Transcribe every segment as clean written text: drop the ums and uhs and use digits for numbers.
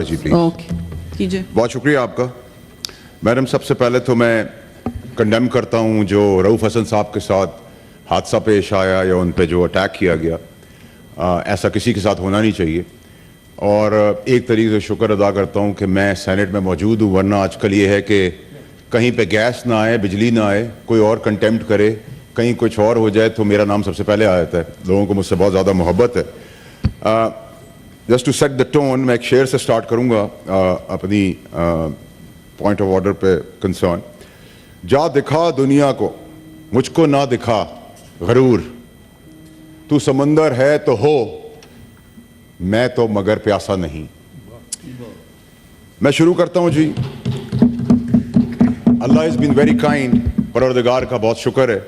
G please. Okay کیجیے. بہت شکریہ آپ کا میڈم. سب سے پہلے تو میں کنڈیم کرتا ہوں جو رؤف حسن صاحب کے ساتھ حادثہ پیش آیا یا ان پہ جو اٹیک کیا گیا. ایسا کسی کے ساتھ ہونا نہیں چاہیے. اور ایک طریقے سے شکر ادا کرتا ہوں کہ میں سینٹ میں موجود ہوں، ورنہ آج کل یہ ہے کہ کہیں پہ گیس نہ آئے، بجلی نہ آئے، کوئی اور کنٹیمپٹ کرے، کہیں کچھ اور ہو جائے تو میرا نام سب سے پہلے آ جاتا ہے. لوگوں کو مجھ سے بہت زیادہ محبت ہے. Just to set the tone, میں ایک شعر سے سٹارٹ کروں گا اپنی پوائنٹ آف آرڈر پہ کنسرن. جا دکھا دنیا کو، مجھ کو نہ دکھا غرور، تو سمندر ہے تو ہو، میں تو مگر پیاسا نہیں. میں شروع کرتا ہوں. جی اللہ has been very kind. پروردگار کا بہت شکر ہے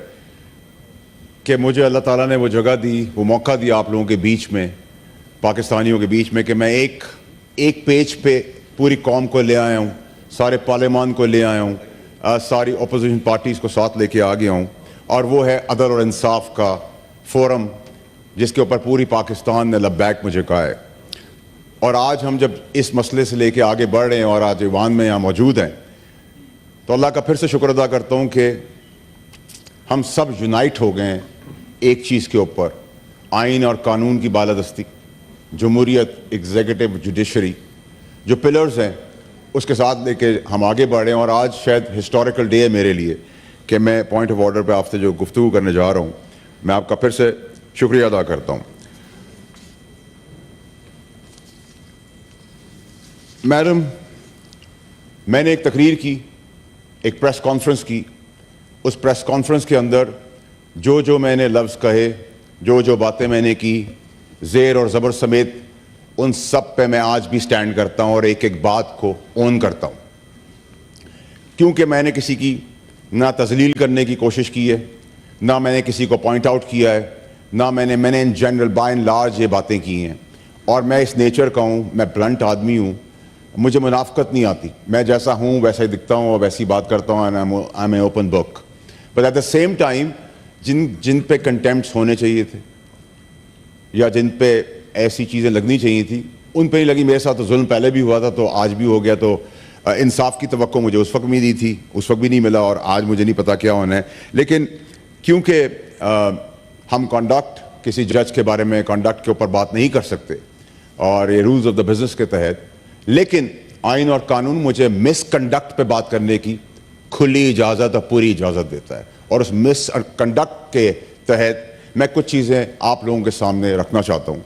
کہ مجھے اللہ تعالیٰ نے وہ جگہ دی، وہ موقع دیا آپ لوگوں کے بیچ میں، پاکستانیوں کے بیچ میں، کہ میں ایک پیج پہ پوری قوم کو لے آیا ہوں، سارے پارلیمان کو لے آیا ہوں، ساری اپوزیشن پارٹیز کو ساتھ لے کے آ گیا ہوں. اور وہ ہے عدل اور انصاف کا فورم، جس کے اوپر پوری پاکستان نے لبیک مجھے کہا ہے. اور آج ہم جب اس مسئلے سے لے کے آگے بڑھ رہے ہیں اور آج ایوان میں یہاں موجود ہیں، تو اللہ کا پھر سے شکر ادا کرتا ہوں کہ ہم سب یونائٹ ہو گئے ہیں ایک چیز کے اوپر، آئین اور قانون کی بالادستی، جمہوریت، ایگزیکٹو، جوڈیشری، جو پلرز ہیں اس کے ساتھ لے کے ہم آگے بڑھ رہے ہیں. اور آج شاید ہسٹوریکل ڈے ہے میرے لیے کہ میں پوائنٹ آف آرڈر پہ آپ سے جو گفتگو کرنے جا رہا ہوں. میں آپ کا پھر سے شکریہ ادا کرتا ہوں. میڈم، میں نے ایک تقریر کی، ایک پریس کانفرنس کی. اس پریس کانفرنس کے اندر جو میں نے لفظ کہے، جو باتیں میں نے کی، زیر اور زبر سمیت، ان سب پہ میں آج بھی سٹینڈ کرتا ہوں اور ایک ایک بات کو اون کرتا ہوں. کیونکہ میں نے کسی کی نہ تذلیل کرنے کی کوشش کی ہے، نہ میں نے کسی کو پوائنٹ آؤٹ کیا ہے، نہ میں نے in general by and large یہ باتیں کی ہیں. اور میں اس نیچر کا ہوں، میں بلنٹ آدمی ہوں، مجھے منافقت نہیں آتی. میں جیسا ہوں ویسا ہی دکھتا ہوں اور ویسی بات کرتا ہوں. I am a open book. But at the same time جن پہ کنٹیمپٹس ہونے چاہیے تھے یا جن پہ ایسی چیزیں لگنی چاہیے تھی، ان پہ نہیں لگی. میرے ساتھ تو ظلم پہلے بھی ہوا تھا، تو آج بھی ہو گیا. تو انصاف کی توقع مجھے اس وقت بھی دی تھی، اس وقت بھی نہیں ملا، اور آج مجھے نہیں پتا کیا ہونا ہے. لیکن کیونکہ ہم کنڈکٹ، کسی جج کے بارے میں کنڈکٹ کے اوپر بات نہیں کر سکتے، اور یہ رولز آف دا بزنس کے تحت، لیکن آئین اور قانون مجھے مس کنڈکٹ پہ بات کرنے کی کھلی اجازت اور پوری اجازت دیتا ہے. اور اس مس کنڈکٹ کے تحت میں کچھ چیزیں آپ لوگوں کے سامنے رکھنا چاہتا ہوں.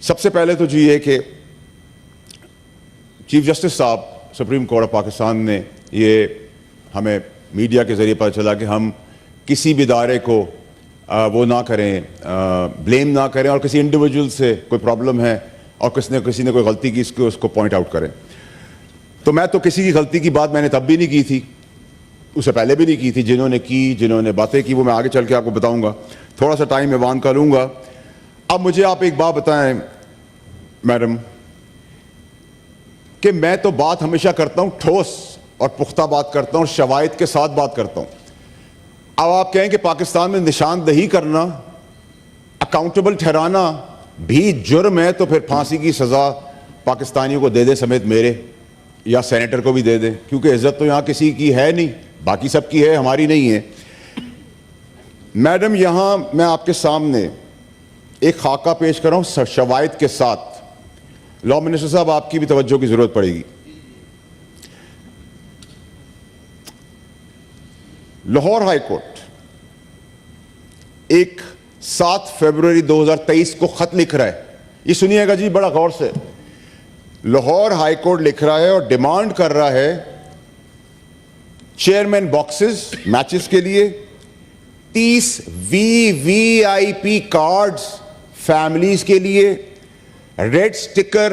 سب سے پہلے تو جی یہ کہ چیف جسٹس صاحب سپریم کورٹ آف پاکستان نے، یہ ہمیں میڈیا کے ذریعے پتہ چلا کہ ہم کسی بھی ادارے کو وہ نہ کریں، بلیم نہ کریں، اور کسی انڈیویجول سے کوئی پرابلم ہے اور کسی نے کوئی غلطی کی اس کو پوائنٹ آؤٹ کریں. تو میں تو کسی کی غلطی کی بات میں نے تب بھی نہیں کی تھی، اس سے پہلے بھی نہیں کی تھی. جنہوں نے باتیں کی وہ میں آگے چل کے آپ کو بتاؤں گا. تھوڑا سا ٹائم ایوان کا لوں گا. اب مجھے آپ ایک بات بتائیں میڈم، کہ میں تو بات ہمیشہ کرتا ہوں ٹھوس اور پختہ بات کرتا ہوں اور شواہد کے ساتھ بات کرتا ہوں. اب آپ کہیں کہ پاکستان میں نشاندہی کرنا، اکاؤنٹیبل ٹھہرانا بھی جرم ہے، تو پھر پھانسی کی سزا پاکستانیوں کو دے دیں سمیت میرے، یا سینیٹر کو بھی دے دیں، کیونکہ عزت تو یہاں کسی کی ہے نہیں، باقی سب کی ہے، ہماری نہیں ہے. میڈم، یہاں میں آپ کے سامنے ایک خاکہ پیش کر رہا ہوں شواہد کے ساتھ. لا منسٹر صاحب، آپ کی بھی توجہ کی ضرورت پڑے گی. لاہور ہائی کورٹ ایک 7 فروری 2023 کو خط لکھ رہا ہے. یہ سنیے گا جی بڑا غور سے. لاہور ہائی کورٹ لکھ رہا ہے اور ڈیمانڈ کر رہا ہے چیئرمین باکسز میچز کے لیے 30 VIP کارڈز فیملیز کے لیے، ریڈ سٹکر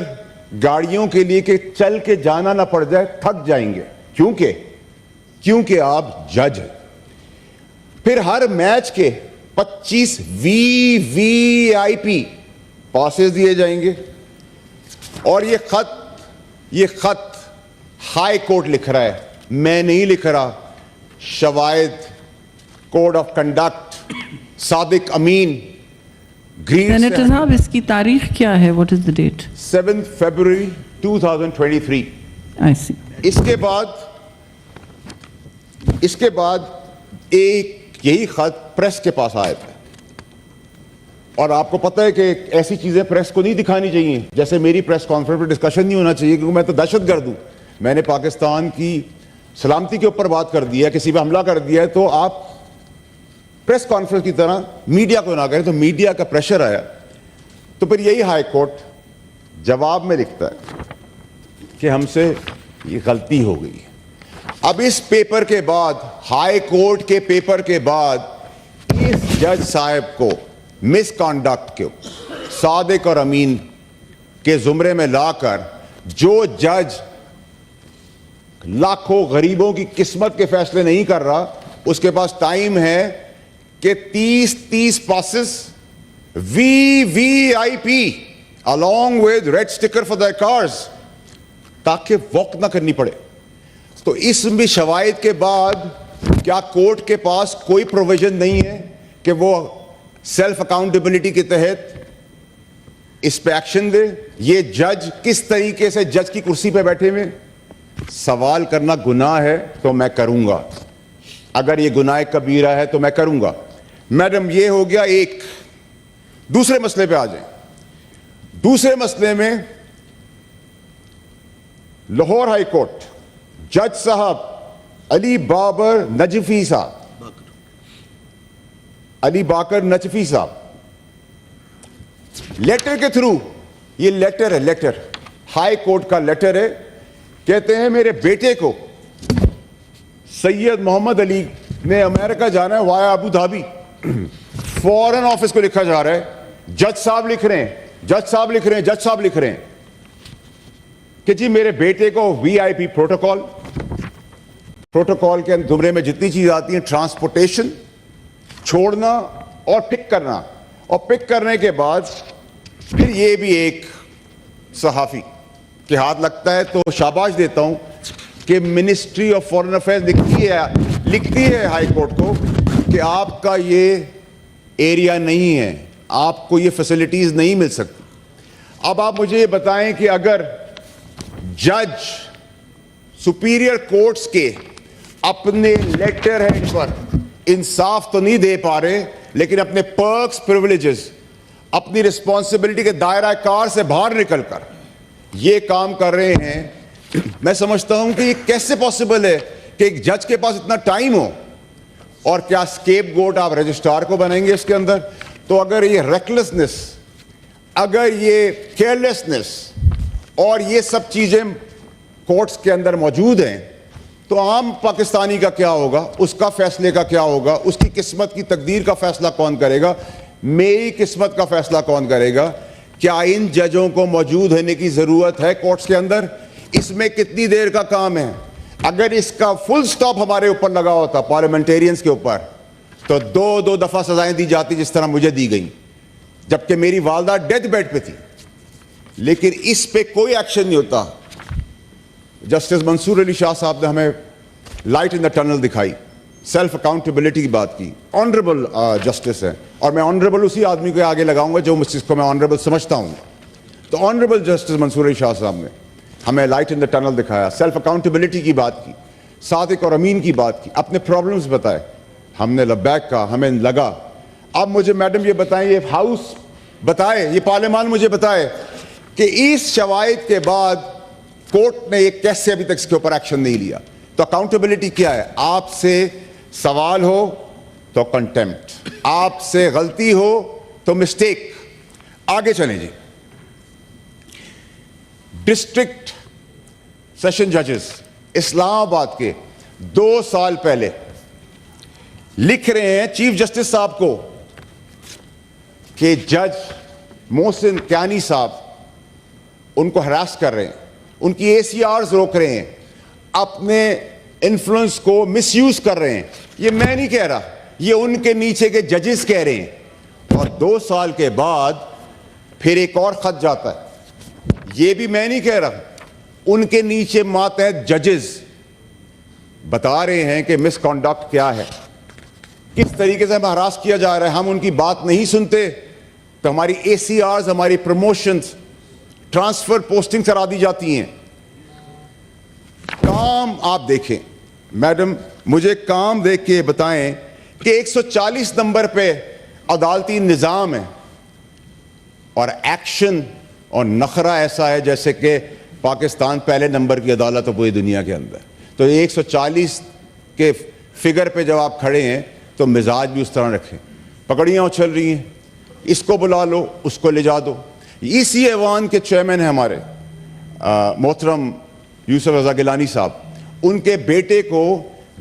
گاڑیوں کے لیے کہ چل کے جانا نہ پڑ جائے، تھک جائیں گے، کیونکہ آپ جج ہیں. پھر ہر میچ کے 25 VIP پاسز دیے جائیں گے. اور یہ خط ہائی کورٹ لکھ رہا ہے، میں نہیں لکھ رہا. شواہد، کوڈ آف کنڈکٹ، صادق امین، سینیٹر صاحب اس کی تاریخ کیا ہے؟ What is the date? 7 February 2023. I see. اس کے بعد ایک یہی خط پریس کے پاس آیا تھا, اور آپ کو پتہ ہے کہ ایسی چیزیں پریس کو نہیں دکھانی چاہیے, جیسے میری پریس کانفرنس پہ ڈسکشن نہیں ہونا چاہیے, کیونکہ میں تو دہشت گرد ہوں. میں نے پاکستان کی سلامتی کے اوپر بات کر دی ہے, کسی پہ حملہ کر دیا ہے, تو آپ پریس کانفرنس کی طرح میڈیا کو نہ کریں. تو میڈیا کا پریشر آیا, تو پھر یہی ہائی کورٹ جواب میں لکھتا ہے کہ ہم سے یہ غلطی ہو گئی. اب اس پیپر کے بعد, ہائی کورٹ کے پیپر کے بعد, اس جج صاحب کو مس کانڈکٹ کو صادق اور امین کے زمرے میں لا کر, جو جج لاکھوں غریبوں کی قسمت کے فیصلے نہیں کر رہا, اس کے پاس ٹائم ہے کہ 30 passes VVIP along with red sticker for their cars, تاکہ واک نہ کرنی پڑے. تو اس میں شواہد کے بعد کیا کورٹ کے پاس کوئی پروویژن نہیں ہے کہ وہ سیلف اکاؤنٹیبلٹی کے تحت اس پہ ایکشن دے؟ یہ جج کس طریقے سے جج کی کرسی پہ بیٹھے ہوئے, سوال کرنا گناہ ہے تو میں کروں گا, اگر یہ گناہ کبیرہ ہے تو میں کروں گا. میڈم, یہ ہو گیا ایک. دوسرے مسئلے پہ آ جائیں. دوسرے مسئلے میں لاہور ہائی کورٹ جج صاحب علی بابر نجفی صاحب, علی باقر نجفی صاحب, لیٹر کے تھرو, یہ لیٹر ہے, لیٹر ہائی کورٹ کا لیٹر ہے, کہتے ہیں میرے بیٹے کو سید محمد علی نے امریکہ جانا ہے وایا ابو دھابی, فورن آفس کو لکھا جا رہا ہے, جج صاحب لکھ رہے ہیں, جج صاحب لکھ رہے ہیں, جج صاحب لکھ رہے ہیں کہ جی میرے بیٹے کو VIP پروٹوکول کے زمرے میں جتنی چیز آتی ہیں, ٹرانسپورٹیشن, چھوڑنا اور پک کرنا, اور پک کرنے کے بعد پھر یہ بھی ایک صحافی کے ہاتھ لگتا ہے, تو شاباش دیتا ہوں کہ منسٹری آف فارن افیئرز لکھتی ہے ہائی کورٹ کو کہ آپ کا یہ ایریا نہیں ہے, آپ کو یہ فیسلٹیز نہیں مل سکتی. اب آپ مجھے یہ بتائیں کہ اگر جج سپیریئر کورٹس کے اپنے لیٹر ہیڈ پر انصاف تو نہیں دے پا رہے, لیکن اپنے پرکس, پریولیجز, اپنی رسپانسبلٹی کے دائرہ کار سے باہر نکل کر یہ کام کر رہے ہیں, میں سمجھتا ہوں کہ یہ کیسے پاسبل ہے کہ ایک جج کے پاس اتنا ٹائم ہو, اور کیا اسکیپ گوٹ آپ رجسٹرار کو بنائیں گے اس کے اندر؟ تو اگر یہ ریکلیسنس, اگر یہ کیئرلیسنس اور یہ سب چیزیں کورٹس کے اندر موجود ہیں, تو عام پاکستانی کا کیا ہوگا, اس کا فیصلے کا کیا ہوگا, اس کی قسمت کی تقدیر کا فیصلہ کون کرے گا, میری قسمت کا فیصلہ کون کرے گا؟ کیا ان ججوں کو موجود ہونے کی ضرورت ہے کورٹس کے اندر؟ اس میں کتنی دیر کا کام ہے؟ اگر اس کا فل سٹاپ ہمارے اوپر لگا ہوتا, پارلیمنٹیرینز کے اوپر, تو دو دفعہ سزائیں دی جاتی جس طرح مجھے دی گئیں, جبکہ میری والدہ ڈیتھ بیڈ پہ تھی. لیکن اس پہ کوئی ایکشن نہیں ہوتا. جسٹس منصور علی شاہ صاحب نے ہمیں لائٹ ان دا ٹنل دکھائی, سیلف اکاؤنٹیبلٹی کی بات کی. آنریبل جسٹس ہے, اور میں آنریبل اسی آدمی کو آگے لگاؤں گا جو جس کو میں آنریبل سمجھتا ہوں. تو آنریبل جسٹس منصور علی شاہ صاحب نے ہمیں لائٹ ان دا ٹنل دکھایا, سیلف اکاؤنٹیبلٹی کی بات کی, صادق اور امین کی بات کی, اپنے پرابلمز بتائے, ہم نے لبیک کہا, ہمیں لگا. اب مجھے میڈم یہ بتائیں, یہ ہاؤس بتائے, یہ پارلیمان مجھے بتائے کہ اس شواہد کے بعد کورٹ نے یہ کیسے ابھی تک اس کے اوپر ایکشن نہیں لیا؟ تو اکاؤنٹیبلٹی کیا ہے؟ آپ سے سوال ہو تو کنٹیمپٹ, آپ سے غلطی ہو تو مسٹیک. آگے چلیں جی. ڈسٹرکٹ سیشن ججز اسلام آباد کے 2 سال پہلے لکھ رہے ہیں چیف جسٹس صاحب کو کہ جج محسن کیانی صاحب ان کو ہراس کر رہے ہیں, ان کی ACRs روک رہے ہیں, اپنے انفلوئنس کو مس یوز کر رہے ہیں. یہ میں نہیں کہہ رہا, یہ ان کے نیچے کے ججز کہہ رہے ہیں. اور 2 سال کے بعد پھر ایک اور خط جاتا ہے, یہ بھی میں نہیں کہہ رہا, ان کے نیچے ماتحت ججز بتا رہے ہیں کہ مس کانڈکٹ کیا ہے, کس طریقے سے ہمیں ہراس کیا جا رہا ہے, ہم ان کی بات نہیں سنتے تو ہماری ACRs, ہماری پروموشنز, ٹرانسفر پوسٹنگ کرا دی جاتی ہیں. کام آپ دیکھیں میڈم, مجھے کام دیکھ کے بتائیں کہ 140 نمبر پہ عدالتی نظام ہے اور ایکشن اور نخرہ ایسا ہے جیسے کہ پاکستان پہلے نمبر کی عدالت ہے پوری دنیا کے اندر. تو 140 کے فگر پہ جب آپ کھڑے ہیں تو مزاج بھی اس طرح رکھیں. پکڑیاں اچھل رہی ہیں, اس کو بلا لو, اس کو لے جا دو. اسی ایوان کے چیئرمین ہیں ہمارے محترم یوسف رضا گیلانی صاحب, ان کے بیٹے کو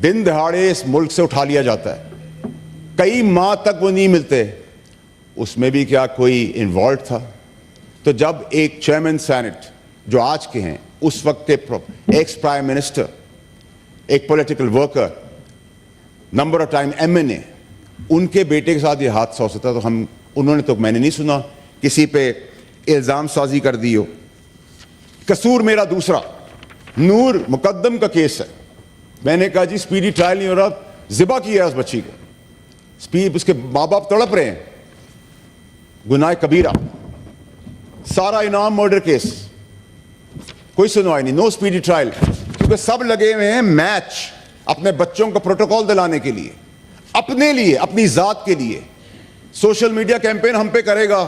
دن دہاڑے اس ملک سے اٹھا لیا جاتا ہے, کئی ماہ تک وہ نہیں ملتے. اس میں بھی کیا کوئی انوالوڈ تھا؟ تو جب ایک چیئرمین سینٹ جو آج کے ہیں, اس وقت کے ایکس پرائم منسٹر, ایک political worker, number of time MNA, ان کے بیٹے کے ساتھ یہ حادثہ ہو سکتا, تو انہوں نے تو میں نے نہیں سنا کسی پہ الزام سازی کر دی ہو. قصور میرا دوسرا, نور مقدم کا کیس ہے. میں نے کہا جی سپیڈی ٹرائل نہیں ہو رہا, ذبح کیا ہے اس بچی کو, اس کے ماں باپ تڑپ رہے ہیں, گناہ کبیرہ, سارا انعام مرڈر کیس, کوئی سنوائی نہیں, نو سپیڈی ٹرائل, کیونکہ سب لگے ہوئے ہیں میچ اپنے بچوں کو پروٹوکول دلانے کے لیے, اپنے لیے, اپنی ذات کے لیے. سوشل میڈیا کیمپین ہم پہ کرے گا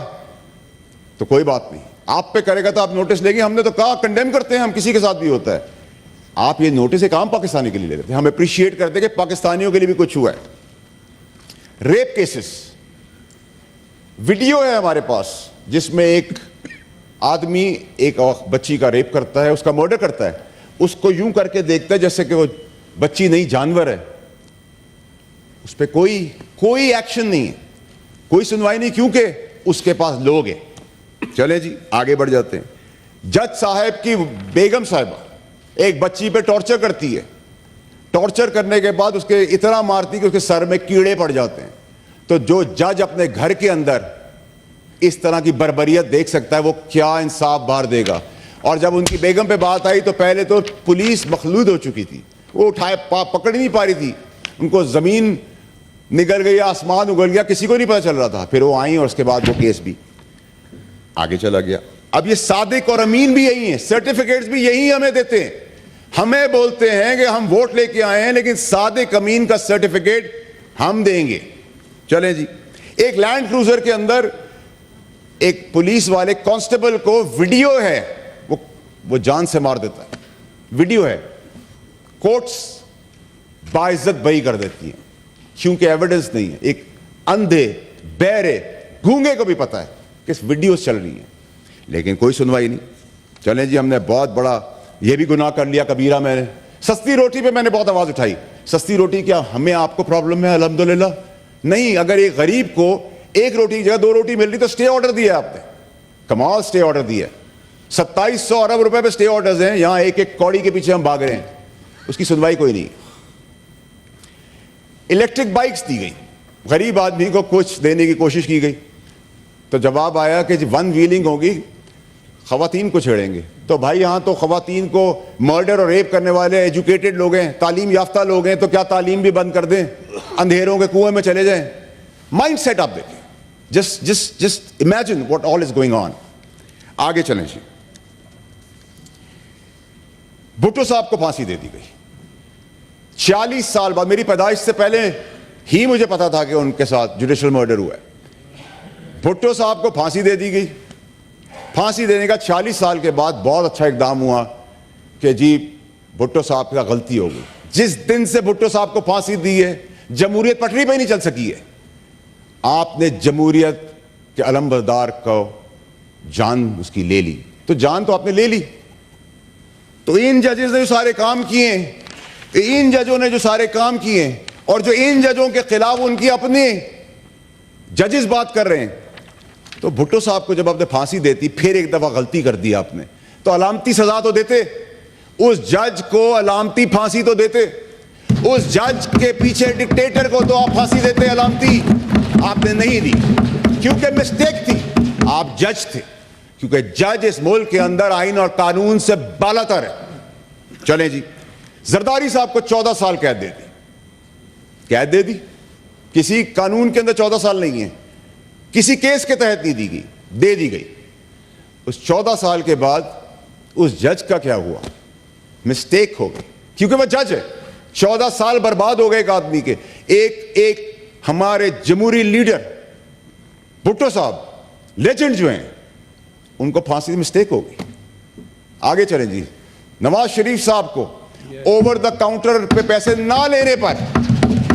تو کوئی بات نہیں, آپ پہ کرے گا تو آپ نوٹس لیں گے. ہم نے تو کہا کنڈیم کرتے ہیں ہم, کسی کے ساتھ بھی ہوتا ہے. آپ یہ نوٹس ایک عام پاکستانی کے لیے لے لیتے ہیں, ہم اپریشیٹ کرتے ہیں کہ پاکستانیوں کے لیے بھی کچھ ہوا ہے. ریپ کیسز, ویڈیو ہے ہمارے پاس جس میں ایک آدمی ایک بچی کا ریپ کرتا ہے, اس کا مرڈر کرتا ہے, اس کو یوں کر کے دیکھتا ہے جیسے کہ وہ بچی نہیں جانور ہے. اس پہ کوئی ایکشن نہیں ہے, کوئی سنوائی نہیں, کیونکہ اس کے پاس لوگ ہیں. چلیں جی آگے بڑھ جاتے ہیں. جج صاحب کی بیگم صاحبہ ایک بچی پہ ٹارچر کرتی ہے, ٹارچر کرنے کے بعد اس کے اتنا مارتی کہ اس کے سر میں کیڑے پڑ جاتے ہیں. تو جو جج اپنے گھر کے اندر اس طرح کی بربریت دیکھ سکتا ہے وہ کیا انصاف بار دے گا. اور جب ان کی بیگم پہ بات آئی تو پہلے تو پولیس مخلوط ہو چکی تھی, وہ اٹھائے پکڑ نہیں پا رہی تھی, ان کو زمین نگل گئی, آسمان اگل گیا, کسی کو نہیں پتا چل رہا تھا. پھر وہ آئیں اور اس کے بعد وہ کیس بھی آگے چلا گیا. اب یہ صادق اور امین بھی یہی ہیں, سرٹیفکیٹس بھی یہی ہمیں دیتے ہیں. ہمیں بولتے ہیں کہ ہم ووٹ لے کے آئے ہیں, لیکن صادق امین کا سرٹیفکیٹ ہم دیں گے. چلیں جی, ایک لینڈ کروزر کے اندر ایک پولیس والے کانسٹیبل کو ویڈیو ہے, وہ جان سے مار دیتا ہے, ویڈیو ہے. کورٹس باعزت بری کر دیتی ہیں کیونکہ ایویڈنس نہیں ہے. ایک اندھے, بہرے, گونگے کو بھی پتا ہے کہ ویڈیوز چل رہی ہیں, لیکن کوئی سنوائی نہیں. چلیں جی, ہم نے بہت بڑا یہ بھی گناہ کر لیا کبیرہ. میں نے سستی روٹی پہ میں نے بہت آواز اٹھائی. سستی روٹی کیا ہمیں آپ کو پرابلم ہے؟ الحمدللہ نہیں. اگر ایک غریب کو ایک روٹی کی جگہ 2 روٹی مل رہی تو سٹے آرڈر دیا آپ نے, کمال سٹے آرڈر دیا. 2700 ارب روپے پہ سٹے آرڈرز ہیں, یہاں ایک ایک کوڑی کے پیچھے ہم بھاگ رہے ہیں, اس کی سنوائی کوئی نہیں. الیکٹرک بائکس دی گئی, غریب آدمی کو کچھ دینے کی کوشش کی گئی, تو جواب آیا کہ 1 ویلنگ ہوگی, خواتین کو چھیڑیں گے. تو بھائی یہاں تو خواتین کو مرڈر اور ریپ کرنے والے ایجوکیٹڈ لوگ ہیں, تعلیم یافتہ لوگ ہیں, تو کیا تعلیم بھی بند کر دیں, اندھیروں کے کنویں میں چلے جائیں؟ مائنڈ سیٹ آپ دیکھیں, just imagine what all is going on. آگے چلیں جی. بھٹو صاحب کو پھانسی دے دی گئی 46 سال بعد. میری پیدائش سے پہلے ہی مجھے پتا تھا کہ ان کے ساتھ جوڈیشل مرڈر ہوا ہے. بھٹو صاحب کو پھانسی دے دی گئی. پھانسی دینے کا 46 سال کے بعد بہت اچھا اقدام ہوا کہ جی بھٹو صاحب کا غلطی ہو گئی. جس دن سے بھٹو صاحب کو پھانسی دی ہے جمہوریت پٹری پہ نہیں چل سکی ہے. آپ نے جمہوریت کے علم بردار کو جان اس کی لے لی, تو جان تو آپ نے لے لی. تو ان ججز نے جو سارے کام کیے ہیں, ان ججوں نے جو سارے کام کیے ہیں, اور جو ان ججوں کے خلاف ان کی اپنے ججز بات کر رہے ہیں, تو بھٹو صاحب کو جب آپ نے پھانسی دیتی, پھر ایک دفعہ غلطی کر دی آپ نے, تو علامتی سزا تو دیتے. اس جج کو علامتی پھانسی تو دیتے. اس جج کے پیچھے ڈکٹیٹر کو تو آپ پھانسی دیتے علامتی. آپ نے نہیں دی کیونکہ مسٹیک تھی. آپ جج تھے, کیونکہ جج اس ملک کے اندر آئین اور قانون سے بالا تر ہے. چلیں جی, زرداری صاحب کو 14 سال قید دے دی. قید دے دی, کسی قانون کے اندر 14 سال نہیں ہے. کسی کیس کے تحت نہیں دی گئی, دے دی گئی. اس 14 سال کے بعد اس جج کا کیا ہوا؟ مسٹیک ہو گئی, کیونکہ وہ جج ہے. 14 سال برباد ہو گئے ایک آدمی کے. ایک ہمارے جمہوری لیڈر بھٹو صاحب, لیجنڈ جو ہیں, ان کو پھانسی کی مسٹیک ہو گئی. آگے چلیں جی. نواز شریف صاحب کو اوور دا کاؤنٹر پہ پیسے نہ لینے پر,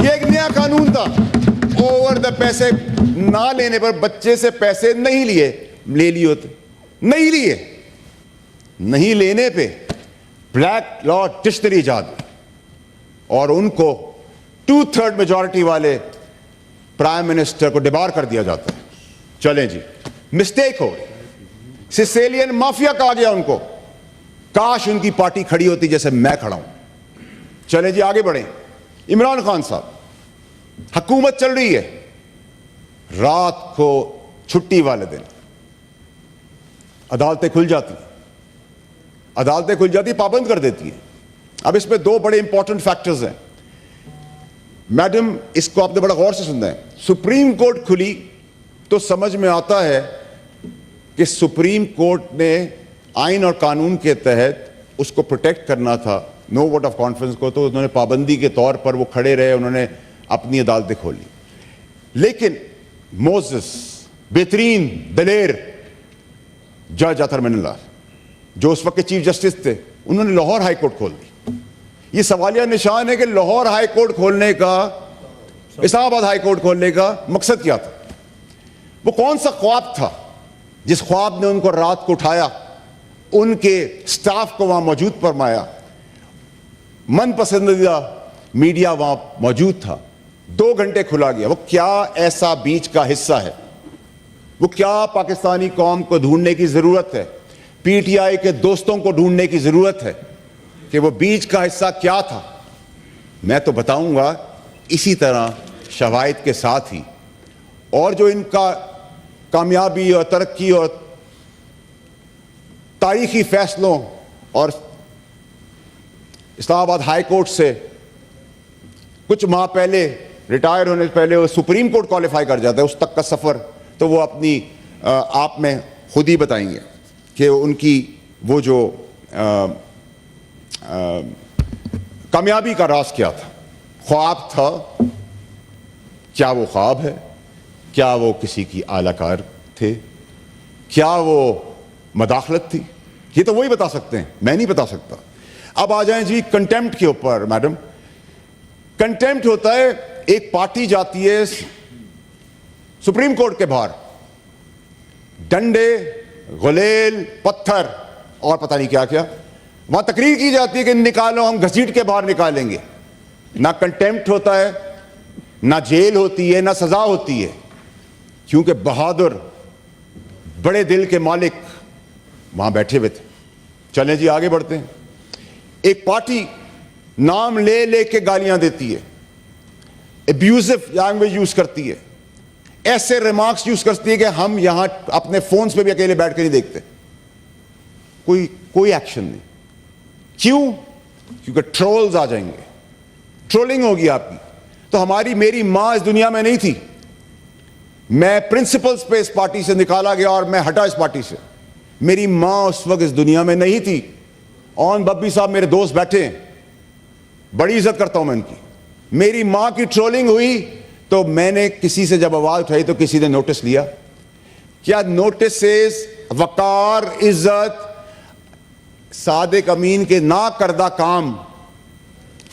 یہ ایک نیا قانون تھا, اوور دا پیسے نہ لینے پر بچے سے پیسے نہیں لیے, لے لیے ہوتے, نہیں لیے, نہیں لینے پہ بلیک لا ڈکشنری ایجاد ہوئی اور ان کو 2/3 میجورٹی والے پرائم منسٹر کو ڈبار کر دیا جاتا ہے. چلیں جی, مسٹیک ہو گئی. سیسیلین مافیا کہا گیا ان کو. کاش ان کی پارٹی کھڑی ہوتی جیسے میں کھڑا ہوں. چلیں جی آگے بڑھیں. عمران خان صاحب, حکومت چل رہی ہے, رات کو چھٹی والے دن عدالتیں کھل جاتی, عدالتیں کھل جاتی, پابند کر دیتی ہیں. اب اس میں 2 بڑے امپورٹنٹ فیکٹرز ہیں میڈم, اس کو آپ نے بڑا غور سے سننا ہے. سپریم کورٹ کھلی تو سمجھ میں آتا ہے کہ سپریم کورٹ نے آئین اور قانون کے تحت اس کو پروٹیکٹ کرنا تھا, نو ووٹ آف کانفیڈنس کو, تو انہوں نے پابندی کے طور پر وہ کھڑے رہے, انہوں نے اپنی عدالتیں کھولی. لیکن موزس, بہترین دلیر جج اطہر من اللہ, جو اس وقت کے چیف جسٹس تھے, انہوں نے لاہور ہائی کورٹ کھول دی. یہ سوالیہ نشان ہے کہ لاہور ہائی کورٹ کھولنے کا, اسلام آباد ہائی کورٹ کھولنے کا مقصد کیا تھا؟ وہ کون سا خواب تھا جس خواب نے ان کو رات کو اٹھایا, ان کے سٹاف کو وہاں موجود فرمایا, من پسندیدہ میڈیا وہاں موجود تھا, 2 گھنٹے کھلا گیا. وہ کیا ایسا بیچ کا حصہ ہے, وہ کیا پاکستانی قوم کو ڈھونڈنے کی ضرورت ہے, پی ٹی آئی کے دوستوں کو ڈھونڈنے کی ضرورت ہے کہ وہ بیچ کا حصہ کیا تھا؟ میں تو بتاؤں گا اسی طرح شواہد کے ساتھ ہی. اور جو ان کا کامیابی اور ترقی اور تاریخی فیصلوں اور اسلام آباد ہائی کورٹ سے کچھ ماہ پہلے ریٹائر ہونے سے پہلے وہ سپریم کورٹ کوالیفائی کر جاتا ہے, اس تک کا سفر تو وہ اپنی آپ میں خود ہی بتائیں گے کہ ان کی وہ جو کامیابی کا راز کیا تھا. خواب تھا, کیا وہ خواب ہے؟ کیا وہ کسی کی اعلی کار تھے؟ کیا وہ مداخلت تھی؟ یہ تو وہی بتا سکتے ہیں, میں نہیں بتا سکتا. اب آ جائیں جی کنٹیمپٹ کے اوپر. میڈم, کنٹیمپٹ ہوتا ہے ایک پارٹی جاتی ہے سپریم کورٹ کے باہر, ڈنڈے, غلیل, پتھر اور پتہ نہیں کیا کیا, وہاں تقریر کی جاتی ہے کہ نکالو, ہم گھسیٹ کے باہر نکالیں گے. نہ کنٹیمپٹ ہوتا ہے, نہ جیل ہوتی ہے, نہ سزا ہوتی ہے, کیونکہ بہادر بڑے دل کے مالک وہاں بیٹھے ہوئے تھے. چلیں جی آگے بڑھتے ہیں. ایک پارٹی نام لے لے کے گالیاں دیتی ہے, ابیوزو لینگویج یوز کرتی ہے, ایسے ریمارکس یوز کرتی ہے کہ ہم یہاں اپنے فونز پہ بھی اکیلے بیٹھ کے نہیں دیکھتے, کوئی ایکشن نہیں. کیوں؟ کیونکہ ٹرولز آ جائیں گے, ٹرولنگ ہوگی آپ کی. تو میری ماں اس دنیا میں نہیں تھی, میں پرنسپلز پہ اس پارٹی سے نکالا گیا اور میں ہٹا اس پارٹی سے. میری ماں اس وقت اس دنیا میں نہیں تھی. اون ببی صاحب میرے دوست بیٹھے ہیں, بڑی عزت کرتا ہوں میں ان کی. میری ماں کی ٹرولنگ ہوئی تو میں نے کسی سے جب آواز اٹھائی تو کسی نے نوٹس لیا. کیا نوٹسز, وقار, عزت, صادق امین کے نہ کردہ کام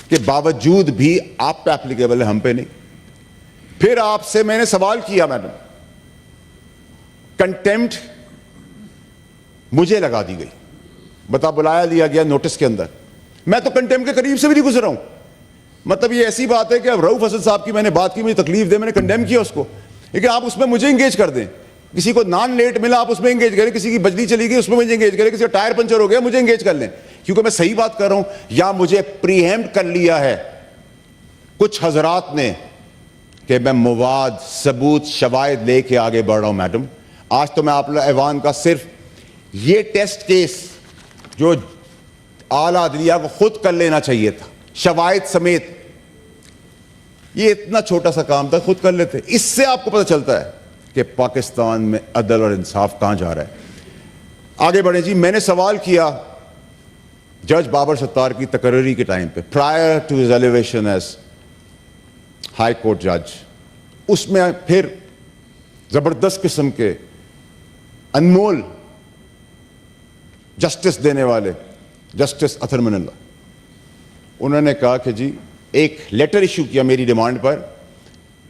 کے باوجود بھی آپ پہ اپلیکیبل ہے, ہم پہ نہیں. پھر آپ سے میں نے سوال کیا میڈم, کنٹیمپٹ مجھے لگا دی گئی, بتا بلایا دیا گیا نوٹس کے اندر. میں تو کنٹیمپٹ کے قریب سے بھی نہیں گزرا ہوں. مطلب یہ ایسی بات ہے کہ اب رؤوف حسن صاحب کی میں نے بات کی, مجھے تکلیف دے, میں نے کنڈیم کیا اس کو, لیکن آپ اس میں مجھے انگیج کر دیں. کسی کو نان لیٹ ملا آپ اس میں انگیج کریں, کسی کی بجلی چلی گئی اس میں مجھے انگیج کریں, کسی کا ٹائر پنچر ہو گیا مجھے انگیج کر لیں, کیونکہ میں صحیح بات کر رہا ہوں. یا مجھے پریمپٹ کر لیا ہے کچھ حضرات نے کہ میں مواد, ثبوت, شواہد لے کے آگے بڑھ رہا ہوں. میڈم, آج تو میں آپ ایوان کا صرف یہ ٹیسٹ کیس جو اعلیٰ عدلیہ کو خود کر لینا چاہیے تھا شواہد سمیت, یہ اتنا چھوٹا سا کام تھا, خود کر لیتے. اس سے آپ کو پتہ چلتا ہے کہ پاکستان میں عدل اور انصاف کہاں جا رہا ہے. آگے بڑھیں جی. میں نے سوال کیا جج بابر ستار کی تقرری کے ٹائم پہ, prior to his elevation as high court جج. اس میں پھر زبردست قسم کے انمول جسٹس دینے والے جسٹس اطہر من اللہ, انہوں نے کہا کہ جی ایک لیٹر ایشو کیا میری ڈیمانڈ پر,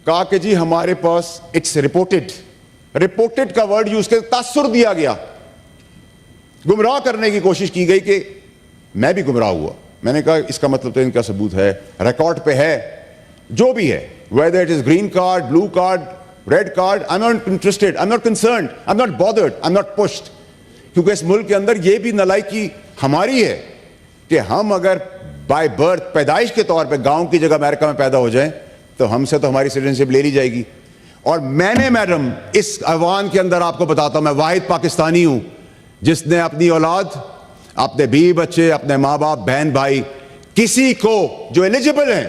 کہا کہ جی ہمارے پاس اٹس رپورٹڈ کا ورڈ یوز کر تاثر دیا گیا, گمراہ کرنے کی کوشش کی گئی کہ میں بھی گمراہ ہوا. میں نے کہا اس کا مطلب تو ان کا ثبوت ہے, ریکارڈ پہ ہے, جو بھی ہے, whether it is green card, blue card, red card, I'm not interested, I'm not concerned, I'm not bothered, I'm not pushed. کیونکہ اس ملک کے اندر یہ بھی نالائکی ہماری ہے کہ ہم اگر بائی برتھ پیدائش کے طور پہ گاؤں کی جگہ امریکہ میں پیدا ہو جائیں تو ہم سے تو ہماری سٹیزنشپ لے لی جائے گی. اور میں نے میڈم اس ایوان کے اندر آپ کو بتاتا ہوں, میں واحد پاکستانی ہوں جس نے اپنی اولاد, اپنے بیوی بچے, اپنے ماں باپ, بہن بھائی, کسی کو جو ایلیجیبل ہیں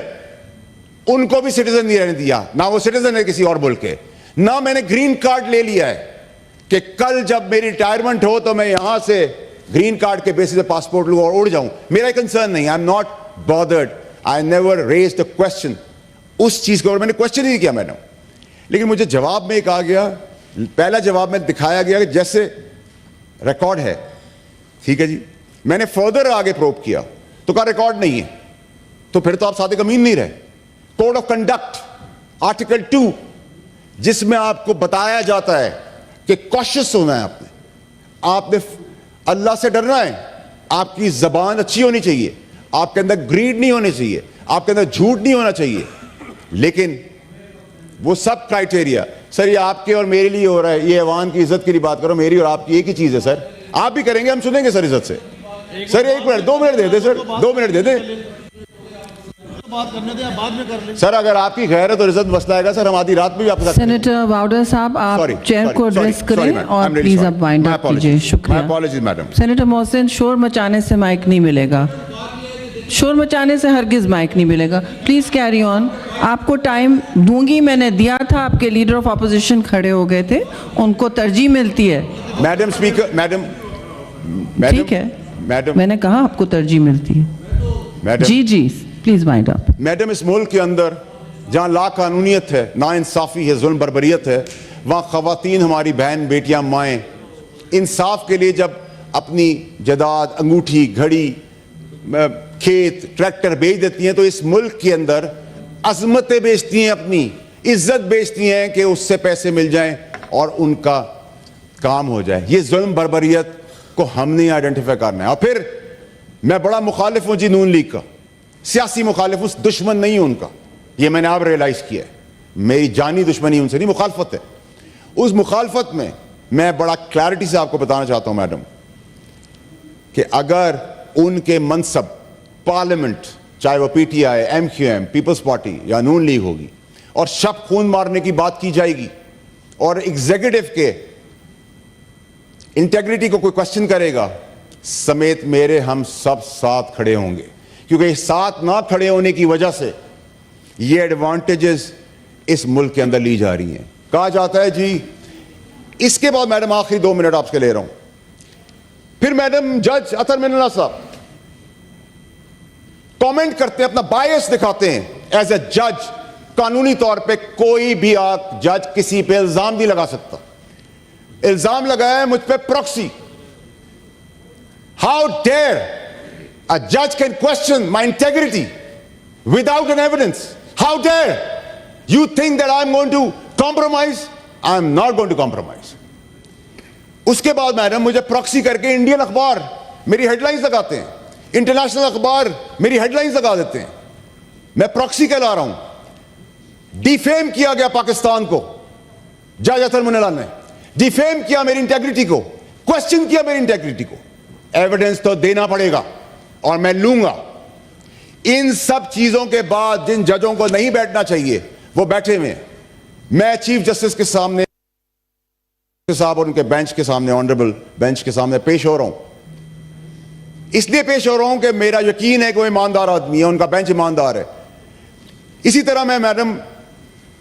ان کو بھی سٹیزن نہیں رہنے دیا. نہ وہ سٹیزن ہے کسی اور ملک کے, نہ میں نے گرین کارڈ لے لیا ہے کہ کل جب میری ریٹائرمنٹ ہو تو میں یہاں سے گرین کارڈ کے بیسس پہ پاسپورٹ لوں اور اڑ جاؤں. میرا کنسرن نہیں, I am not bothered, I never raised a question اس چیز کے اوپر, میں نے کوشچن ہی نہیں کیا میڈم. لیکن مجھے جواب میں کہا گیا, پہلا جواب میں دکھایا گیا کہ جیسے ریکارڈ ہے, ٹھیک ہے جی. میں نے فردر آگے پروب کیا تو کہا ریکارڈ نہیں ہے, تو پھر تو آپ صادق امین نہیں رہے. کوڈ آف کنڈکٹ آرٹیکل 2 جس میں آپ کو بتایا جاتا ہے کہ کوشش ہونا ہے, آپ نے اللہ سے ڈرنا ہے, آپ کی زبان اچھی ہونی چاہیے, آپ کے اندر گریڈ نہیں ہونے چاہیے, آپ کے اندر جھوٹ نہیں ہونا چاہیے. لیکن وہ سب کرائٹیریا سر یہ آپ کے اور میرے لیے ہو رہا ہے. یہ ایوان کی عزت کے لیے بات کرو, میری اور آپ کی ایک ہی چیز ہے سر. آپ بھی کریں گے, ہم سنیں گے سر عزت سے. سر 1 منٹ 2 منٹ دے دیں سر, 2 منٹ دے دیں سر. اگر آپ کی غیرت اور عزت مسئلہ آئے گا سر, ہم آدھی رات میں بھی آپ کے ساتھ. سینیٹر واؤڈر صاحب آپ چیئر کو ایڈریس کریں اور پلیز اب وائنڈ اپ کیجیے. شکریہ. سینیٹر محسن, شور مچانے سے مائک نہیں ملے گا, شور مچانے سے ہرگز مائک نہیں ملے گا. Please carry on. آپ کو ٹائم دوں گی, میں نے دیا تھا, آپ کے لیڈر آف اپوزیشن کھڑے ہو گئے تھے, ان کو ترجیح ملتی ہے. میڈم اسپیکر, میڈم ٹھیک ہے, میں نے کہا آپ کو ترجیح ملتی ہے. جی جی پلیز وائنڈ اپ. میڈم اس ملک کے اندر جہاں لا قانونیت ہے, نا انصافی ہے, ظلم بربریت ہے, وہاں خواتین ہماری بہن بیٹیاں مائیں انصاف کے لیے جب اپنی جائیداد, انگوٹھی, گھڑی, کھیت, ٹریکٹر بیچ دیتی ہیں تو اس ملک کے اندر عظمتیں بیچتی ہیں, اپنی عزت بیچتی ہیں کہ اس سے پیسے مل جائیں اور ان کا کام ہو جائے. یہ ظلم بربریت کو ہم نے آئیڈینٹیفائی کرنا ہے. اور پھر میں بڑا مخالف ہوں جی نون لیگ کا, سیاسی مخالف ہوں, دشمن نہیں ہوں ان کا, یہ میں نے اب ریئلائز کیا ہے. میری جانی دشمنی ان سے نہیں, مخالفت ہے. اس مخالفت میں میں بڑا کلیئرٹی سے آپ کو بتانا چاہتا ہوں میڈم کہ اگر ان کے منصب پارلیمنٹ, چاہے وہ P T I, M Q M, Peoples Party یا نون لیگ ہوگی, اور شب خون مارنے کی بات کی جائے گی اور ایگزیکٹو کے انٹیگریٹی کو کوئی کوشچن کرے گا, سمیت میرے ہم سب ساتھ کھڑے ہوں گے. کیونکہ ساتھ نہ کھڑے ہونے کی وجہ سے یہ ایڈوانٹیجز اس ملک کے اندر لی جا رہی ہیں. کہا جاتا ہے جی, اس کے بعد میڈم آخری 2 منٹ آپ سے لے رہا ہوں, پھر میڈم جج اطہر من اللہ صاحب کامنٹ کرتے ہیں, اپنا بائس دکھاتے ہیں ایز اے جج. قانونی طور پہ کوئی بھی جج کسی پہ الزام نہیں لگا سکتا. الزام لگایا ہے مجھ پہ proxy. How dare a judge can question my integrity without an evidence? How dare you think that I'm going to compromise? I'm not going to compromise. اس کے بعد میڈم مجھے پروکسی کر کے انڈین اخبار میری ہیڈ لائنز لگاتے ہیں, international اخبار میری ہیڈ لائنز لگا دیتے ہیں. میں پروکسی کہلا رہا ہوں. ڈیفیم کیا گیا پاکستان کو, جج اطہر من اللہ نے ڈیفیم کیا میری انٹیگریٹی کو, کوشچن کیا میری انٹیگریٹی کو. ایویڈنس تو دینا پڑے گا اور میں لوں گا. ان سب چیزوں کے بعد جن ججوں کو نہیں بیٹھنا چاہیے وہ بیٹھے ہوئے ہیں. میں چیف جسٹس کے سامنے صاحب اور ان کے بینچ کے سامنے, آنریبل بینچ کے سامنے پیش ہو رہا ہوں. اس لیے پیش ہو رہا ہوں کہ میرا یقین ہے کہ وہ ایماندار آدمی ہے, ان کا بینچ ایماندار ہے. اسی طرح میں madam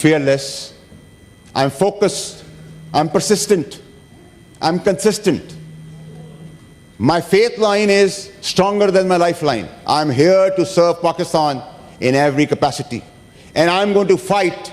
fearless, I am focused, I am persistent, I am consistent. My faith line is stronger than my lifeline. I am here to serve Pakistan in every capacity, and I am going to fight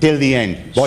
till the end.